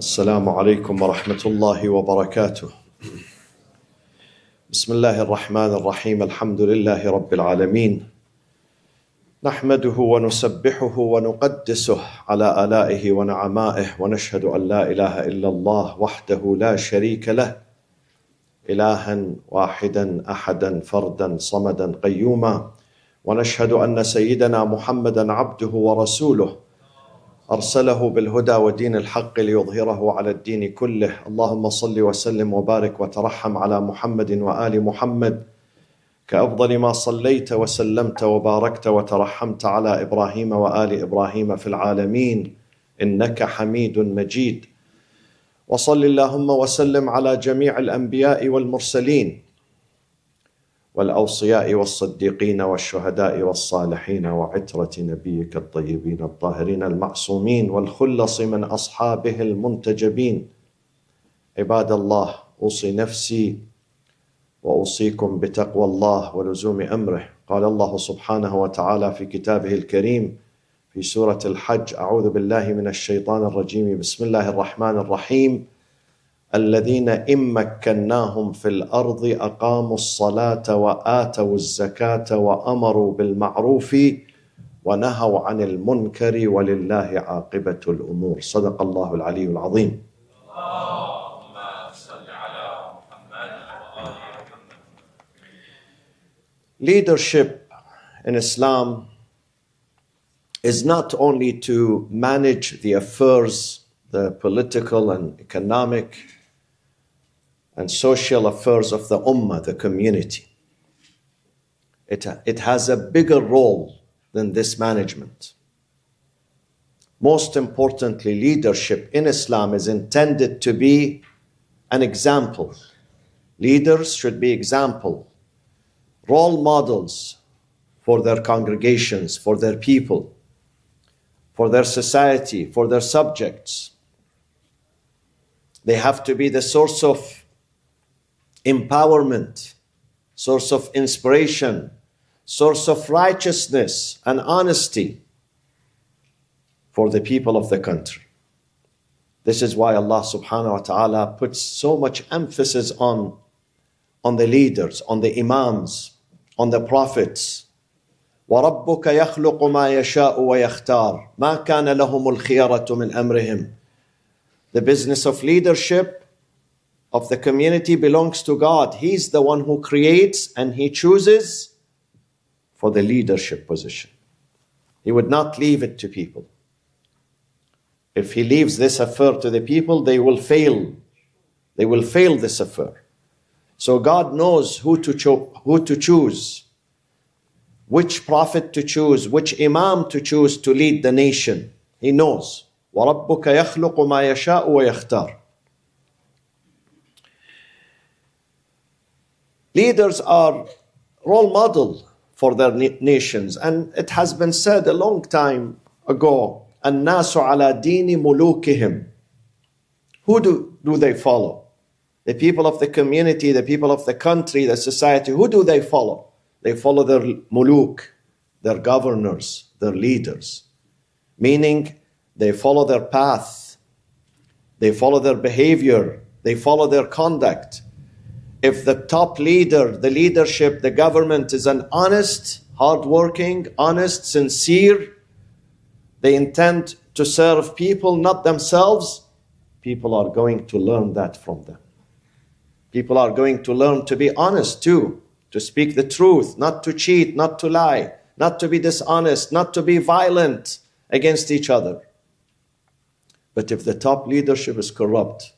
السلام عليكم ورحمة الله وبركاته. بسم الله الرحمن الرحيم. الحمد لله رب العالمين، نحمده ونسبحه ونقدسه على آلائه ونعمائه، ونشهد أن لا إله إلا الله وحده لا شريك له، إلها واحدا أحدا فردا صمدا قيوما، ونشهد أن سيدنا محمدا عبده ورسوله أرسله بالهدى ودين الحق ليظهره على الدين كله. اللهم صل وسلم وبارك وترحم على محمد وآل محمد كأفضل ما صليت وسلمت وباركت وترحمت على إبراهيم وآل إبراهيم في العالمين إنك حميد مجيد. وصل اللهم وسلم على جميع الأنبياء والمرسلين والأوصياء والصديقين والشهداء والصالحين وعترة نبيك الطيبين الطاهرين المعصومين والخلص من أصحابه المنتجبين. عباد الله، أوصي نفسي وأوصيكم بتقوى الله ولزوم أمره. قال الله سبحانه وتعالى في كتابه الكريم في سورة الحج: أعوذ بالله من الشيطان الرجيم، بسم الله الرحمن الرحيم: الذين إن مكناهم في الأرض أقاموا الصلاة وآتوا الزكاة وأمروا بالمعروف ونهوا عن المنكر ولله عاقبة الأمور. صدق الله العلي العظيم. اللهم صل على محمد وآل محمد. Leadership in Islam is not only to manage the affairs, the political and economic and social affairs of the ummah, the community. It has a bigger role than this management. Most importantly, leadership in Islam is intended to be an example. Leaders should be example, role models for their congregations, for their people, for their society, for their subjects. They have to be the source of empowerment, source of inspiration, source of righteousness and honesty for the people of the country. This is why Allah subhanahu wa ta'ala puts so much emphasis on the leaders, on the imams, on the prophets. وَرَبُّكَ يَخْلُقُ مَا يَشَاءُ وَيَخْتَارُ مَا كَانَ لَهُمُ الْخِيَرَةُ مِنْ أَمْرِهِمْ. The business of leadership of the community belongs to God. He's the one who creates and He chooses for the leadership position. He would not leave it to people. If He leaves this affair to the people, they will fail. They will fail this affair. So God knows who to choose, which prophet to choose, which imam to choose to lead the nation. He knows. وَرَبُّكَ يَخْلُقُ مَا يَشَاءُ وَيَخْتَارُ. Leaders are role model for their nations, and it has been said a long time ago, الناس على دين ملوكهم. Who do they follow? The people of the community, the people of the country, the society. Who do they follow? They follow their muluk, their governors, their leaders. Meaning they follow their path, they follow their behavior, they follow their conduct. If the top leader, the leadership, the government is an honest, hardworking, honest, sincere, they intend to serve people, not themselves, people are going to learn that from them. People are going to learn to be honest too, to speak the truth, not to cheat, not to lie, not to be dishonest, not to be violent against each other. But if the top leadership is corrupt,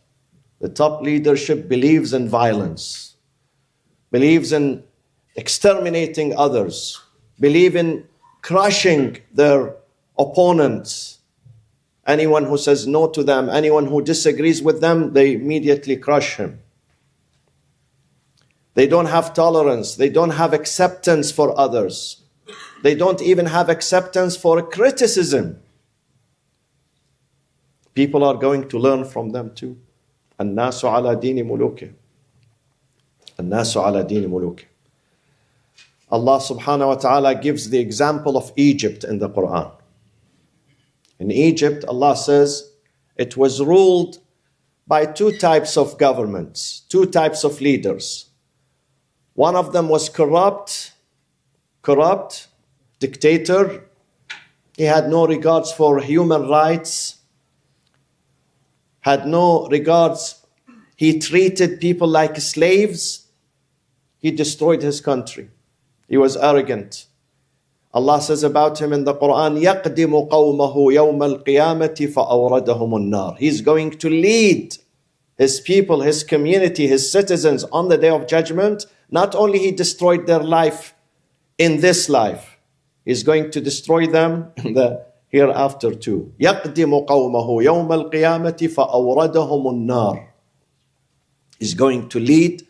the top leadership believes in violence, believes in exterminating others, believe in crushing their opponents. Anyone who says no to them, anyone who disagrees with them, they immediately crush him. They don't have tolerance. They don't have acceptance for others. They don't even have acceptance for criticism. People are going to learn from them too. الناس على دين ملوكهم. الناس على دين ملوكهم. Allah subhanahu wa ta'ala gives the example of Egypt in the Quran. In Egypt, Allah says, it was ruled by two types of governments, two types of leaders. One of them was corrupt, dictator. He had no regards for human rights, had no regards. He treated people like slaves. He destroyed his country. He was arrogant. Allah says about him in the Quran, يَقْدِمُ قَوْمَهُ يَوْمَ الْقِيَامَةِ فَأَوْرَدَهُمُ النَّارِ. He's going to lead his people, his community, his citizens on the day of judgment. Not only he destroyed their life in this life, he's going to destroy them in the hereafter too. يَقْدِمُ قَوْمَهُ يَوْمَ الْقِيَامَةِ فَأَوْرَدَهُمُ النَّارِ. He's going to lead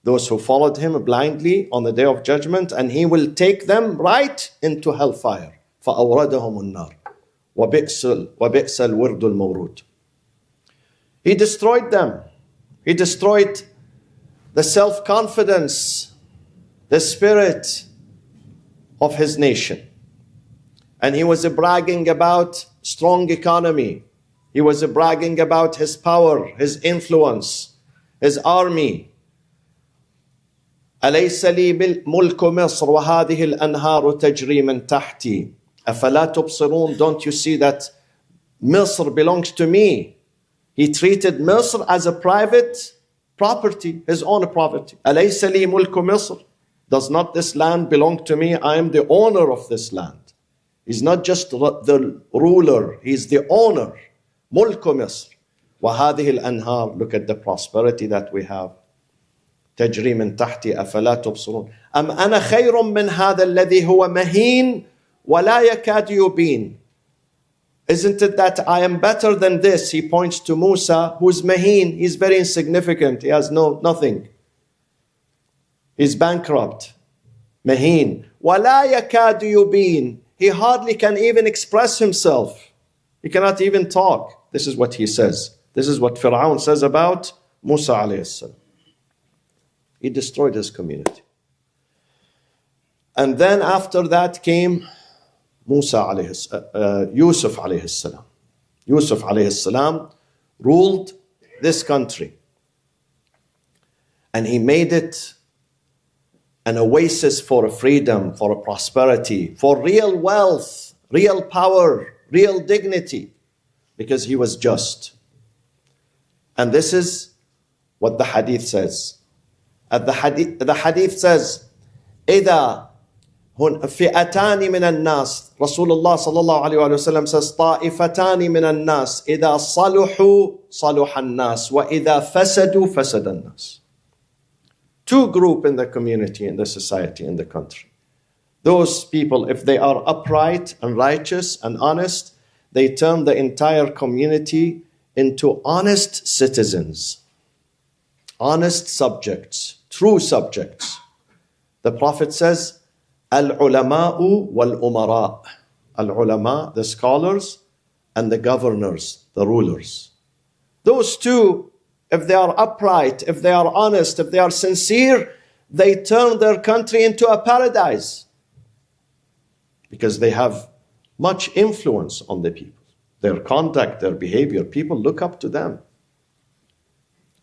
those who followed him blindly on the day of judgment, and he will take them right into hellfire. فَأَوْرَدَهُمُ النَّارِ وَبِئْسَ الْوِرْدُ الْمَوْرُودُ. He destroyed them. He destroyed the self-confidence, the spirit of his nation. And he was bragging about strong economy. He was bragging about his power, his influence, his army. أليس لي ملك مصر وهذه الأنهار تجري من تحتي أفلا تبصرون. Don't you see that Misr belongs to me? He treated Misr as a private property, his own property. أليس لي ملك مصر. Does not this land belong to me? I am the owner of this land. He's not just the ruler, he's the owner. ملك مصر وهذه الأنهار. Look at the prosperity that we have. تجري من تحتي أفلا تبصرون أم أنا خير من هذا الذي هو مهين ولا يكاد يبين. Isn't it that I am better than this? He points to Musa, who's maheen. He's very insignificant. He has nothing. He's bankrupt. Maheen. ولا يكاد يبين. He hardly can even express himself. He cannot even talk. This is what he says. This is what Fir'aun says about Musa alayhi salam. He destroyed his community. And then after that came Yusuf alayhi salam. Yusuf alayhi salam ruled this country. And he made it an oasis for freedom, for prosperity, for real wealth, real power, real dignity, because he was just. And this is what the hadith says. The hadith says, إذا فئتان من الناس, Rasulullah sallallahu alayhi wa sallam says, طائفتان من الناس إذا صلحوا صلح الناس وإذا فسدوا فسد الناس. Two groups in the community, in the society, in the country. Those people, if they are upright and righteous and honest, they turn the entire community into honest citizens, honest subjects, true subjects. The Prophet says, Al-ulama'u wal-umara. Al-ulama, the scholars, and the governors, the rulers. Those two, if they are upright, if they are honest, if they are sincere, they turn their country into a paradise. Because they have much influence on the people. Their conduct, their behavior, people look up to them.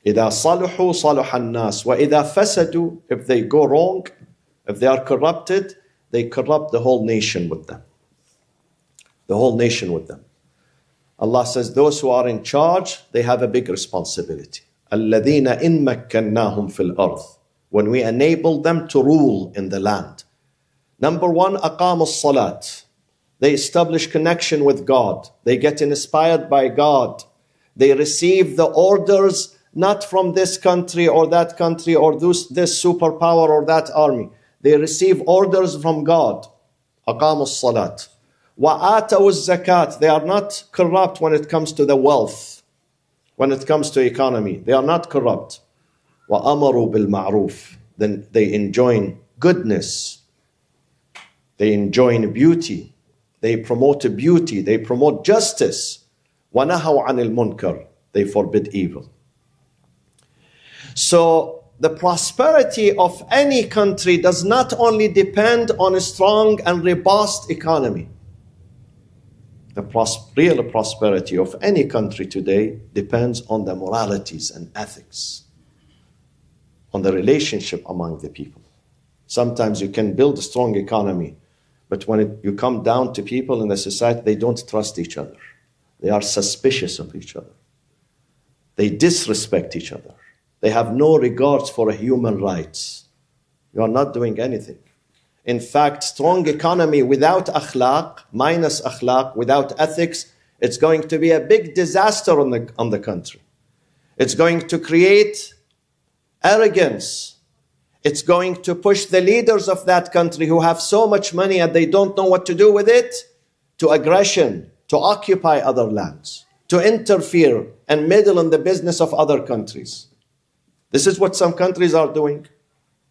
إِذَا صَلُحُوا صَلُحَ النَّاسِ وَإِذَا فَسَدُوا. If they go wrong, if they are corrupted, they corrupt the whole nation with them. The whole nation with them. Allah says those who are in charge, they have a big responsibility. الَّذِينَ إِن مَكَّنَّاهُمْ فِي الْأَرْضِ. When we enable them to rule in the land. Number one, أَقَامُوا الصَّلَاةِ. They establish connection with God. They get inspired by God. They receive the orders not from this country or that country or this superpower or that army. They receive orders from God. أَقَامُوا الصَّلَاةِ. وَآتَوُا الزَّكَاةِ. They are not corrupt when it comes to the wealth, when it comes to economy. They are not corrupt. وَأَمَرُوا بِالْمَعْرُوفِ. Then they enjoin goodness. They enjoin beauty. They promote beauty. They promote justice. وَنَهَوْا عَنِ الْمُنْكَرِ. They forbid evil. So the prosperity of any country does not only depend on a strong and robust economy. real prosperity of any country today depends on the moralities and ethics, on the relationship among the people. Sometimes you can build a strong economy, but when you come down to people in the society, they don't trust each other. They are suspicious of each other. They disrespect each other. They have no regards for human rights. You are not doing anything. In fact, strong economy without akhlaq, minus akhlaq, without ethics, it's going to be a big disaster on the country. It's going to create arrogance. It's going to push the leaders of that country who have so much money and they don't know what to do with it, to aggression, to occupy other lands, to interfere and meddle in the business of other countries. This is what some countries are doing.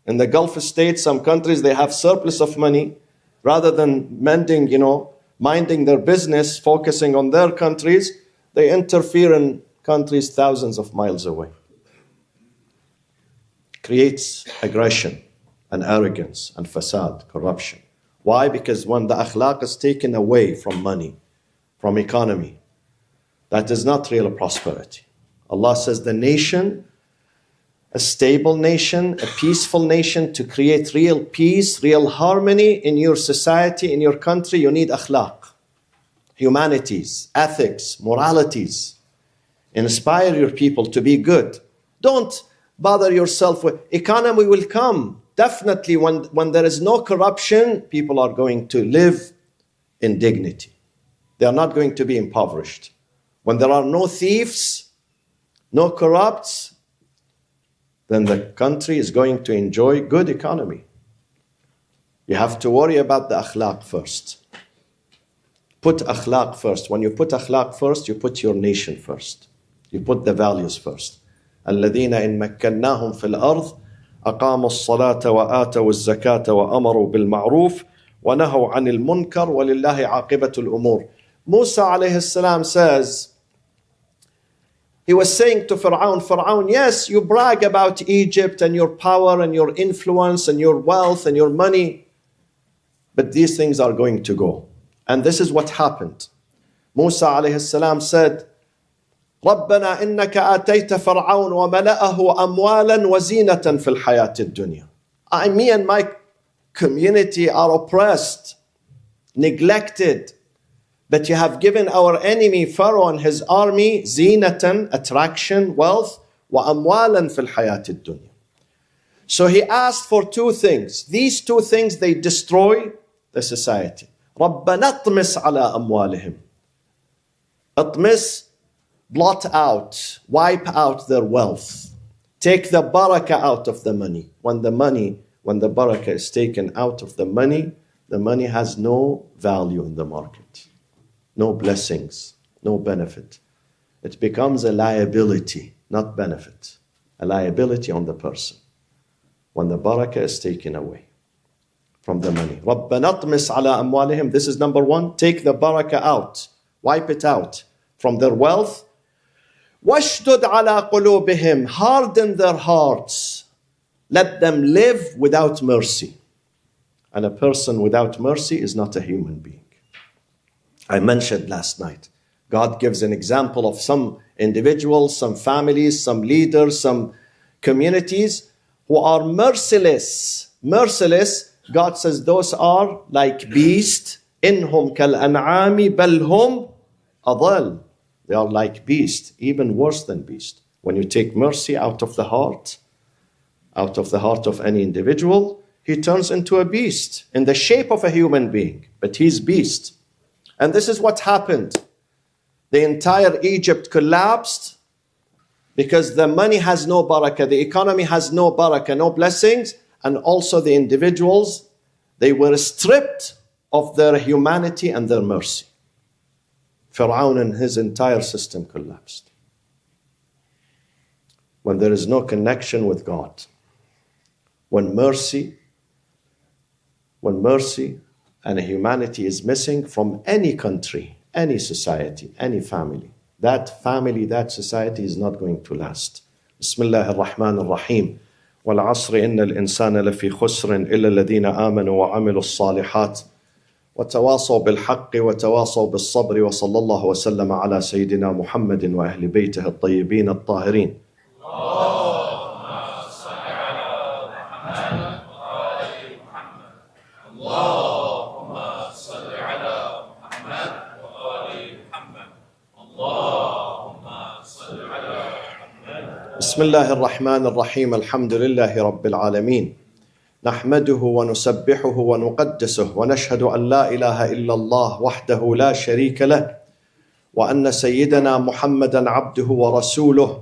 In the Gulf states, some countries, they have surplus of money. Rather than minding their business, focusing on their countries, they interfere in countries thousands of miles away. Creates aggression and arrogance and fasad, corruption. Why? Because when the akhlaq is taken away from money, from economy, that is not real prosperity. Allah says the nation, a stable nation, a peaceful nation, to create real peace, real harmony in your society, in your country, you need akhlaq, humanities, ethics, moralities. Inspire your people to be good. Don't bother yourself with economy will come. Definitely when there is no corruption, people are going to live in dignity. They are not going to be impoverished. When there are no thieves, no corrupts, then the country is going to enjoy good economy. You have to worry about the akhlaq first. Put akhlaq first. When you put akhlaq first, you put your nation first. You put the values first. الذين إن مكناهم في الأرض أقاموا الصلاة وآتوا الزكاة وأمروا بالمعروف ونهوا عن المنكر ولله عاقبة الأمور. Musa alayhi salam says, he was saying to Fir'aun, yes, you brag about Egypt and your power and your influence and your wealth and your money, but these things are going to go. And this is what happened. Musa alayhi salam said, ربنا إنك آتيت فرعون وملأه أموالا وزينة في الحياة الدنيا. Me and my community are oppressed, neglected, but you have given our enemy Pharaoh and his army zinatan, attraction, wealth, وأموالا في الحياة الدنيا. So he asked for two things. These two things, they destroy the society. ربنا اطمس على أموالهم. اطمس, blot out, wipe out their wealth. Take the barakah out of the money. When the barakah is taken out of the money has no value in the market. No blessings, no benefit. It becomes a liability, not benefit. A liability on the person. When the barakah is taken away from the money. رَبَّنَا اطْمِسْ عَلَىٰ أَمْوَالِهِمْ. This is number one. Take the barakah out. Wipe it out from their wealth. وَاشْدُدْ عَلَىٰ قُلُوبِهِمْ. Harden their hearts. Let them live without mercy. And a person without mercy is not a human being. I mentioned last night, God gives an example of some individuals, some families, some leaders, some communities who are merciless. Merciless, God says those are like beasts. إِنْهُمْ كَالْأَنْعَامِ بَلْ هُمْ أَضَلٌ. They are like beasts, even worse than beasts. When you take mercy out of the heart of any individual, he turns into a beast in the shape of a human being, but he's beast. And this is what happened. The entire Egypt collapsed because the money has no barakah, the economy has no barakah, no blessings, and also the individuals, they were stripped of their humanity and their mercy. Fir'aun and his entire system collapsed. When there is no connection with God, when mercy and humanity is missing from any country, any society, any family, that society is not going to last. Bismillah ar-Rahman ar-Rahim. وَالْعَصْرِ إِنَّ الْإِنسَانَ لَفِي خُسْرٍ إِلَّا الَّذِينَ آمَنُوا وَعَمِلُوا الصَّالِحَاتِ وتواصوا بالحق وتواصوا بالصبر وصلى الله وسلم على سيدنا محمد وأهل بيته الطيبين الطاهرين. بسم الله الرحمن الرحيم. الحمد لله رب العالمين، نحمده ونسبحه ونقدسه ونشهد أن لا إله إلا الله وحده لا شريك له، وأن سيدنا محمدا عبده ورسوله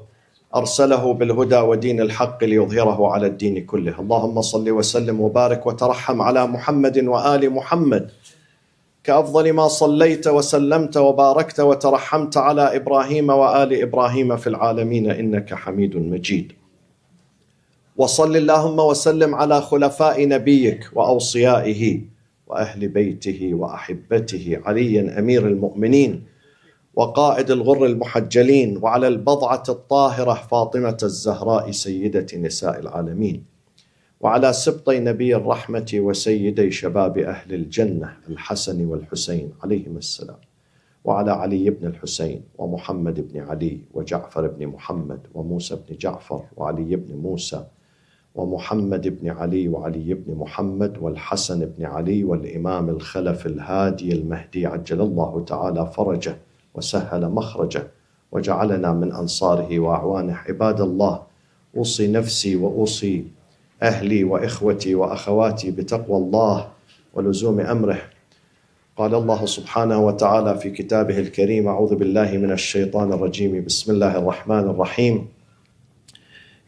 أرسله بالهدى ودين الحق ليظهره على الدين كله. اللهم صل وسلم وبارك وترحم على محمد وآل محمد كأفضل ما صليت وسلمت وباركت وترحمت على إبراهيم وآل إبراهيم في العالمين إنك حميد مجيد. وصل اللهم وسلم على خلفاء نبيك وأوصيائه وأهل بيته وأحبته، علي أمير المؤمنين وقائد الغر المحجلين، وعلى البضعة الطاهرة فاطمة الزهراء سيدة نساء العالمين، وعلى سبطي نبي الرحمة وسيدي شباب أهل الجنة الحسن والحسين عليهم السلام، وعلى علي بن الحسين ومحمد بن علي وجعفر بن محمد وموسى بن جعفر وعلي بن موسى ومحمد بن علي وعلي بن محمد والحسن بن علي والإمام الخلف الهادي المهدي عجل الله تعالى فرجه وسهل مخرجه وجعلنا من أنصاره وأعوانه. عباد الله، أوصي نفسي وأوصي أهلي وإخوتي وأخواتي بتقوى الله ولزوم أمره. قال الله سبحانه وتعالى في كتابه الكريم: أعوذ بالله من الشيطان الرجيم، بسم الله الرحمن الرحيم.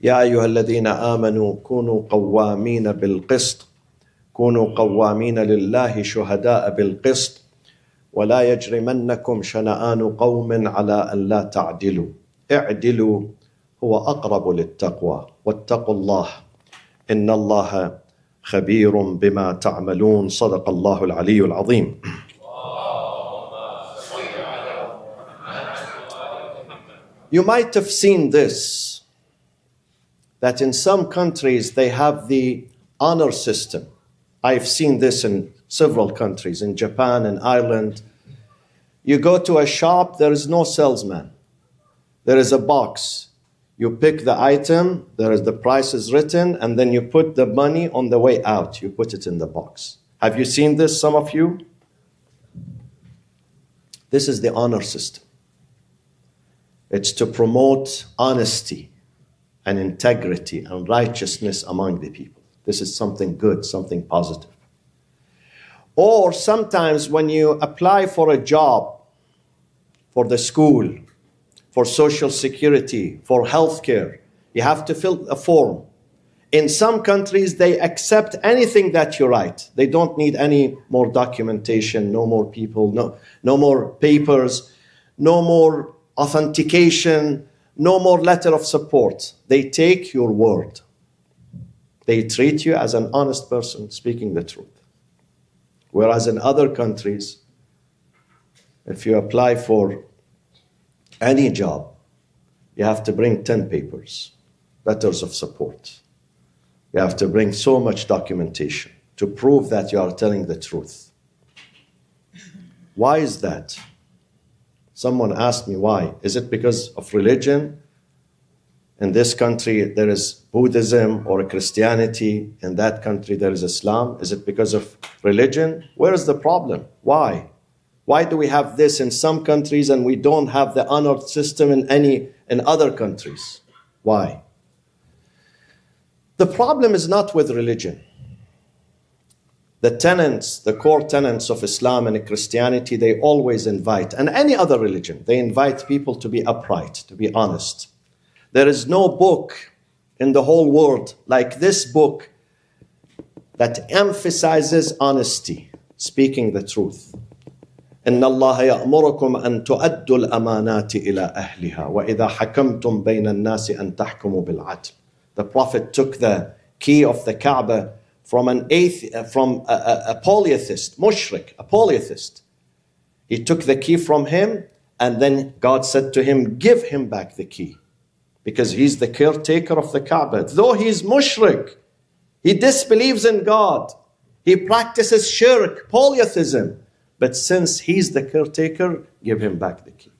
يا أيها الذين آمنوا كونوا قوامين بالقسط، كونوا قوامين لله شهداء بالقسط، ولا يجرمنكم شنآن قوم على أن لا تعدلوا، اعدلوا هو أقرب للتقوى، واتقوا الله إن الله خبير بما تعملون. صدق الله العلي العظيم. You might have seen this, that in some countries they have the honor system. I've seen this in several countries, in Japan and Ireland. You go to a shop, there is no salesman. There is a box. You pick the item, there is the price is written, and then you put the money on the way out. You put it in the box. Have you seen this, some of you? This is the honor system. It's to promote honesty and integrity and righteousness among the people. This is something good, something positive. Or sometimes when you apply for a job, for the school, for social security, for healthcare, you have to fill a form. In some countries, they accept anything that you write. They don't need any more documentation, no more people, no more papers, no more authentication, no more letter of support. They take your word. They treat you as an honest person speaking the truth. Whereas in other countries, if you apply for any job, you have to bring 10 papers, letters of support. You have to bring so much documentation to prove that you are telling the truth. Why is that? Someone asked me why. Is it because of religion? In this country there is Buddhism or Christianity. In that country there is Islam. Is it because of religion? Where is the problem? Why? Why do we have this in some countries and we don't have the honor system in other countries? Why? The problem is not with religion. The tenets, the core tenets of Islam and Christianity, they always invite, and any other religion, they invite people to be upright, to be honest. There is no book in the whole world like this book that emphasizes honesty, speaking the truth. إن الله يأمركم أن تؤدوا الأمانات إلى أهلها وإذا حكمتم بين الناس أن تحكموا بالعدل. The Prophet took the key of the Kaaba from a polytheist, mushrik, a polytheist. He took the key from him, and then God said to him, give him back the key, because he's the caretaker of the Kaaba. Though he's mushrik, he disbelieves in God, He practices shirk, polytheism. But since he's the caretaker, give him back the key.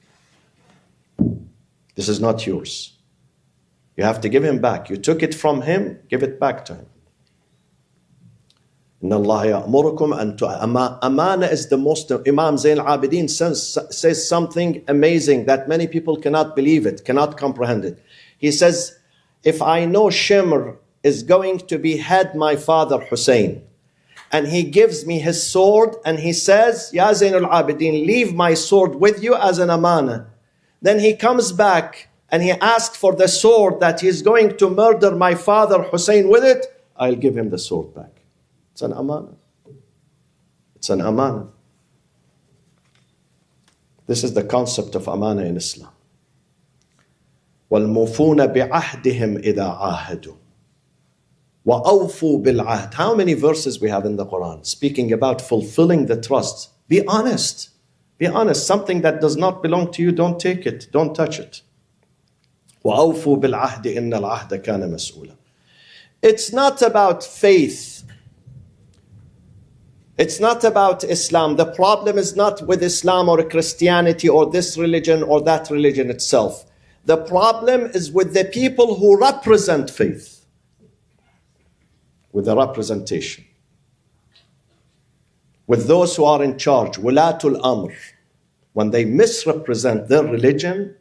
This is not yours. You have to give him back. You took it from him, give it back to him. إن الله يأمركم أن Amana is the most. Imam Zayn al-Abidin says something amazing that many people cannot believe it, cannot comprehend it. He says, if I know Shimr is going to behead my father Hussein, and he gives me his sword, and he says, Ya Zayn al-Abidin, leave my sword with you as an amana. Then he comes back and he asks for the sword that he's going to murder my father Hussein with it. I'll give him the sword back. It's an amana. It's an amana. This is the concept of amana in Islam. وَالْمُوفُونَ بِعَهْدِهِمْ إِذَا عَاهَدُوا وَأَوْفُوا بِالْعَهْدِ. How many verses we have in the Quran speaking about fulfilling the trust? Be honest. Be honest. Something that does not belong to you, don't take it. Don't touch it. وَأَوْفُوا بِالْعَهْدِ إِنَّ الْعَهْدَ كَانَ مَسْئُولًا. It's not about faith. It's not about Islam. The problem is not with Islam or Christianity or this religion or that religion itself. The problem is with the people who represent faith. With the representation. With those who are in charge, wulatul amr. When they misrepresent their religion,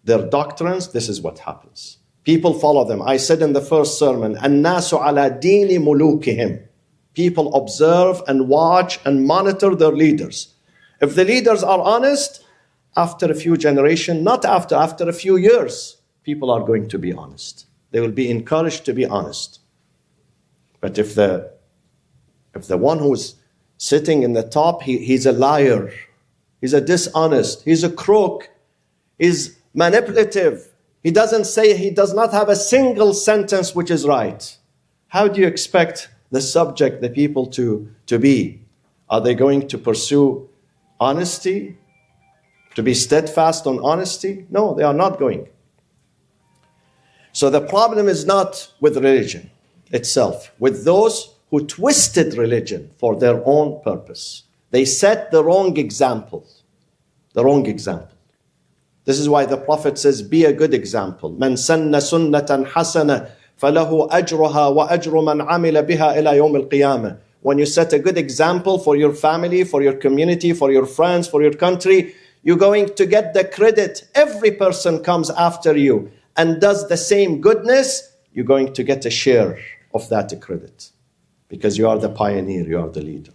their doctrines, this is what happens. People follow them. I said in the first sermon, الناس على دين ملوكهم. People observe and watch and monitor their leaders. If the leaders are honest, after a few generations, not after a few years, people are going to be honest. They will be encouraged to be honest. But if the one who's sitting in the top, he's a liar, he's a dishonest, he's a crook, he's manipulative, he does not have a single sentence which is right. How do you expect the subject, the people to be? Are they going to pursue honesty? To be steadfast on honesty? No, they are not going. So the problem is not with religion itself, with those who twisted religion for their own purpose. They set the wrong example. The wrong example. This is why the Prophet says, be a good example. من سن سنة حسنة فله أجرها وأجر من عمل بها إلى يوم القيامة. When you set a good example for your family, for your community, for your friends, for your country, you're going to get the credit. Every person comes after you and does the same goodness, you're going to get a share of that credit. Because you are the pioneer, you are the leader.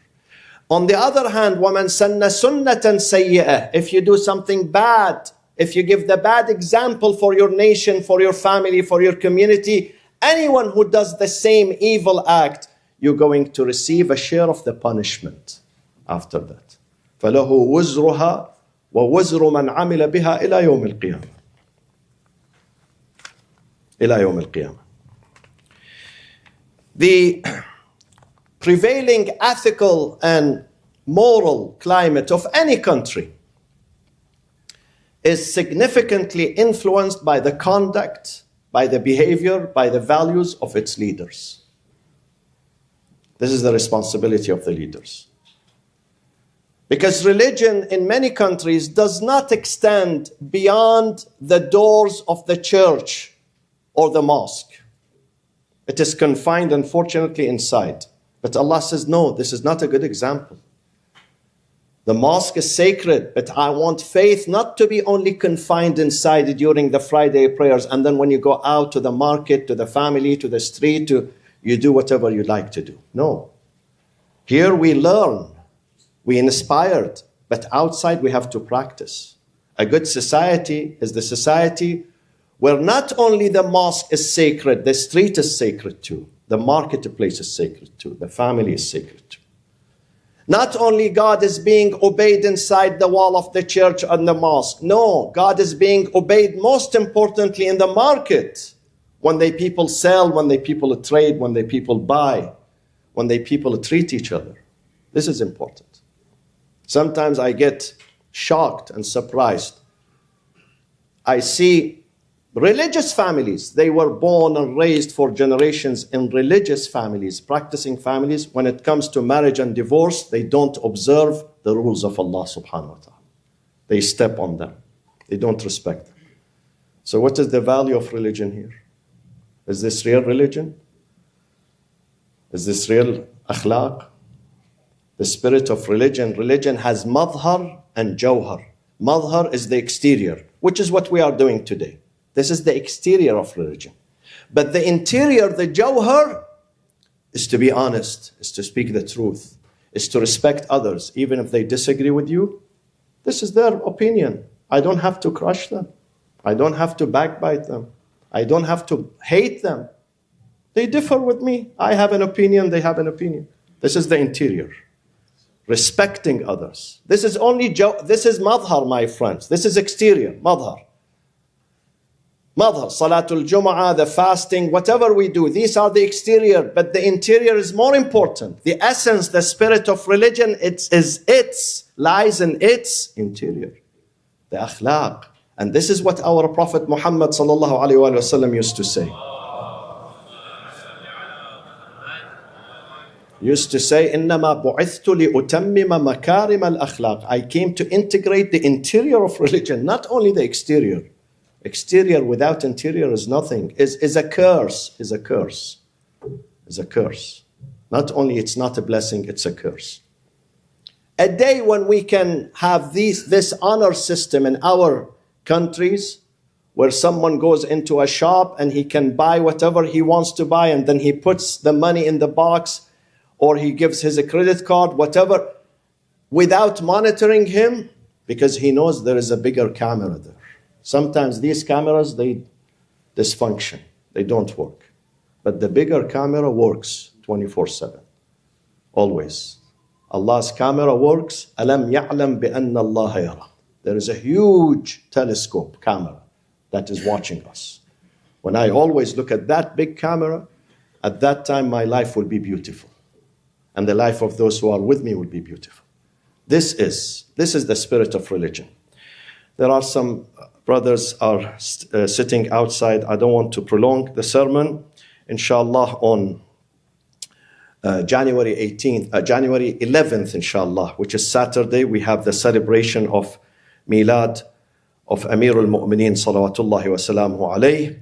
On the other hand, وَمَنْ سَنَّ سُنَّةً سَيِّئَةً. If you do something bad, if you give the bad example for your nation, for your family, for your community, anyone who does the same evil act, you're going to receive a share of the punishment after that. فَلَهُ وُزْرُهَا وَوُزْرُ مَنْ عَمِلَ بِهَا إِلَى يَوْمِ الْقِيَامَةِ. إِلَى يَوْمِ الْقِيَامَةِ. The prevailing ethical and moral climate of any country is significantly influenced by the conduct, by the behavior, by the values of its leaders. This is the responsibility of the leaders. Because religion in many countries does not extend beyond the doors of the church or the mosque. It is confined, unfortunately, inside. But Allah says, no, this is not a good example. The mosque is sacred, but I want faith not to be only confined inside during the Friday prayers, and then when you go out to the market, to the family, to the street, you do whatever you like to do. No. Here we learn, we inspired, but outside we have to practice. A good society is the society where not only the mosque is sacred, the street is sacred too. The marketplace is sacred too. The family is sacred too. Not only God is being obeyed inside the wall of the church and the mosque. No, God is being obeyed most importantly in the market. When the people sell, when the people trade, when the people buy, when the people treat each other. This is important. Sometimes I get shocked and surprised. I see Religious families, they were born and raised for generations in religious families, practicing families. When it comes to marriage and divorce, they don't observe the rules of Allah subhanahu wa ta'ala. They step on them. They don't respect them. So what is the value of religion here? Is this real religion? Is this real akhlaq? The spirit of religion. Religion has madhar and jawhar. Madhar is the exterior, which is what we are doing today. This is the exterior of religion. But the interior, the jawhar, is to be honest, is to speak the truth, is to respect others, even if they disagree with you. This is their opinion. I don't have to crush them. I don't have to backbite them. I don't have to hate them. They differ with me. I have an opinion, they have an opinion. This is the interior. Respecting others. This is madhar, my friends. This is exterior, madhar. Madhar, Salatul Jum'ah, the fasting, whatever we do, these are the exterior, but the interior is more important. The essence, the spirit of religion, lies in its interior. The akhlaq. And this is what our Prophet Muhammad sallallahu alaihi wasallam used to say. Used to say, إِنَّمَا بُعِثْتُ لِأُتَمِّمَ مَكَارِمَ الْأَخْلَاقِ. I came to integrate the interior of religion, not only the exterior. Exterior without interior is nothing, is a curse, is a curse. Is a curse. Not only it's not a blessing, it's a curse. A day when we can have this honor system in our countries, where someone goes into a shop and he can buy whatever he wants to buy, and then he puts the money in the box, or he gives his credit card, whatever, without monitoring him, because he knows there is a bigger camera there. Sometimes these cameras, they dysfunction. They don't work. But the bigger camera works 24/7. Always. Allah's camera works. أَلَمْ يَعْلَمْ بِأَنَّ اللَّهَ يَرَى. There is a huge telescope camera that is watching us. When I always look at that big camera, at that time my life will be beautiful. And the life of those who are with me will be beautiful. This is the spirit of religion. There are some brothers are sitting outside. I don't want to prolong the sermon. Inshallah, on January 11th, inshallah, which is Saturday, we have the celebration of Milad of Amir al-Mu'mineen, salawatullahi wa salamuhu alayhi.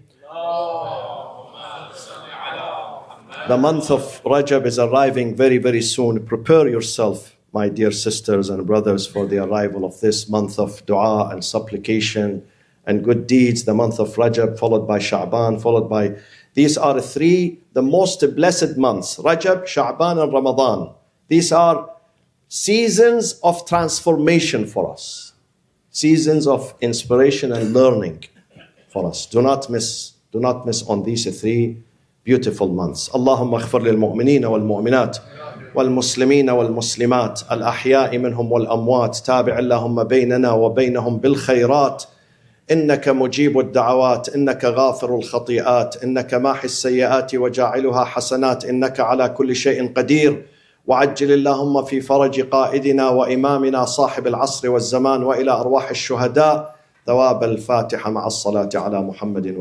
The month of Rajab is arriving very, very soon. Prepare yourself, my dear sisters and brothers, for the arrival of this month of dua and supplication and good deeds. The month of Rajab, followed by Sha'ban, followed by... These are the most blessed months. Rajab, Sha'ban and Ramadan. These are seasons of transformation for us. Seasons of inspiration and learning for us. Do not miss on these three beautiful months. Allahumma aghfir lil mu'minina wal mu'minat wal muslimina wal muslimat al ahya'i minhum wal amwat tabi' Allahumma baynana wa baynahum bil khayrat innaka mujibud da'awat innaka ghafirul khati'at innaka mahis sayyi'ati wa ja'iluha hasanat innaka ala kulli shay'in qadir وعجل اللهم في فرج قائدنا وإمامنا صاحب العصر والزمان وإلى أرواح الشهداء ثواب الفاتحة مع الصلاة على محمد